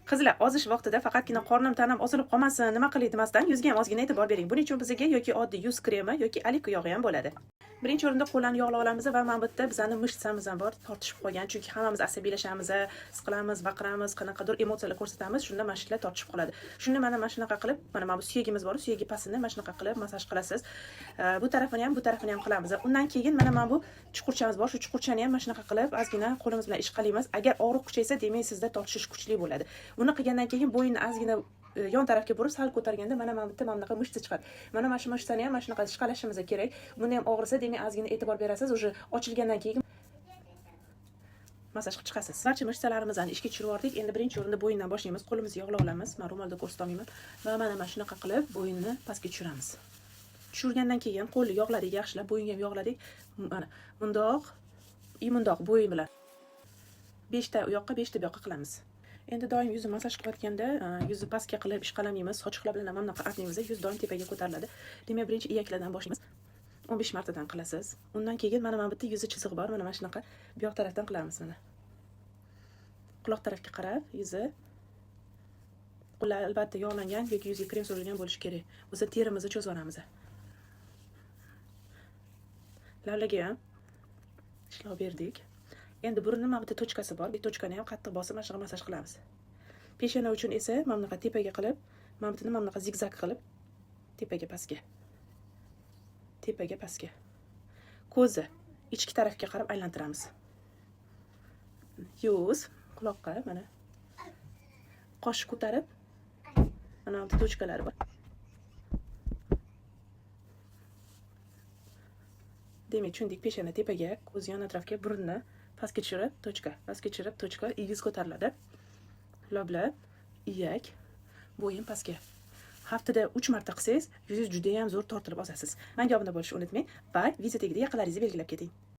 Qizlar, ozish vaqtida faqatgina qornim tanam osilib qolmasin, nima qilay demasdan yuzga ham ozgina e'tibor bering. Buning uchun bizga yoki oddiy yuz kremi yoki olik yog'i ham bo'ladi. Birinchi o'rinda qo'llarni yog'lab olamiz va mana bu yerda bizning mishsamiz ham bor, tortishib qolgan. Chunki hammamiz asabiylashamiz, siqilamiz, baqiramiz, qanaqadir emotsiyalar ko'rsatamiz, shunda mana shular tortishib qoladi. Shunda mana shunaqa qilib, mana bu suyagimiz bor, suyagi pastini mana shunaqa qilib masaj qilasiz. Bu tarafini ham qilamiz. Undan keyin mana bu chuqurchamiz bor, shu chuqurchani ham mana shunaqa qilib ozgina qo'limiz bilan ishqalaymiz. Agar og'riq kuchaysa, demak sizda tortishish kuchli bo'ladi. Buni qilgandan keyin bo'yinni ozgina yon tarafga burib sal ko'targanda mana bu yerda bunaqa mushta chiqadi. Mana shu mushtani ham mana shunaqa ishqalashimiz kerak. Buni ham og'risa, demak ozgina e'tibor berasiz. O'sha ochilgandan keyin masaj qilib chiqasiz. Barcha mushtalarimizni ishga tushirib yubordik. Endi birinchi o'rinda bo'yindan boshlaymiz. Qo'limizni yog'lab olamiz. Men ro'molda ko'rsata olmayman. Va mana shunaqa qilib bo'yinni pastga tushiramiz. Tushirgandan keyin qo'lni yog'ladik, yaxshilab bo'yinga ham yog'ladik. Mana bundoq bo'yin bilan 5 ta u yoqqa, 5 ta bu yoqqa qilamiz. Endi doim yuzni masaj qilayotganda yuzni pastga qilib ishqalamaymiz. Sochiqlar bilan ham bunaqa artmaymiz. Yuz doim tepaga ko'tariladi. Demak, birinchi iyaklardan boshlaymiz. 15 martadan qilasiz. Undan keyin mana bu yerda yuzi chizig'i bor. Mana shunaqa bu yoq tarafdan qilamiz mana. Quloq tarafga qarab yuzi. Qo'llar albatta yog'langan yoki yuzga krem surilgan bo'lishi kerak. O'zi terimizni cho'zib olamiz. Lavlaga ham ishlov berdik. Endi burunning mana bu tochkasi bor. Bu tochkani ham qattiq bosib mana shunga masaj qilamiz. Peshona uchun esa mana bunaqa tepaga qilib, mana bunaqa zigzag qilib tepaga pastga. Tepaga pastga. Ko'zi ichki tarafga qarab aylantiramiz. Yuz quloqqa mana qosh ko'tarib mana bu tochkalari bor. Demak, tushundik. Peshona tepaga, ko'z yon atrofga, burunni pastga tushirib, tochka, ildiz ko'tariladi. Lablar, iyak, bo'yin pastga. Haftada 3 marta qilsangiz, yuzingiz juda ham zo'r tortilib olasiz. Menga obuna bo'lishni unutmang va video tagida yaqinlaringizni belgilab keting.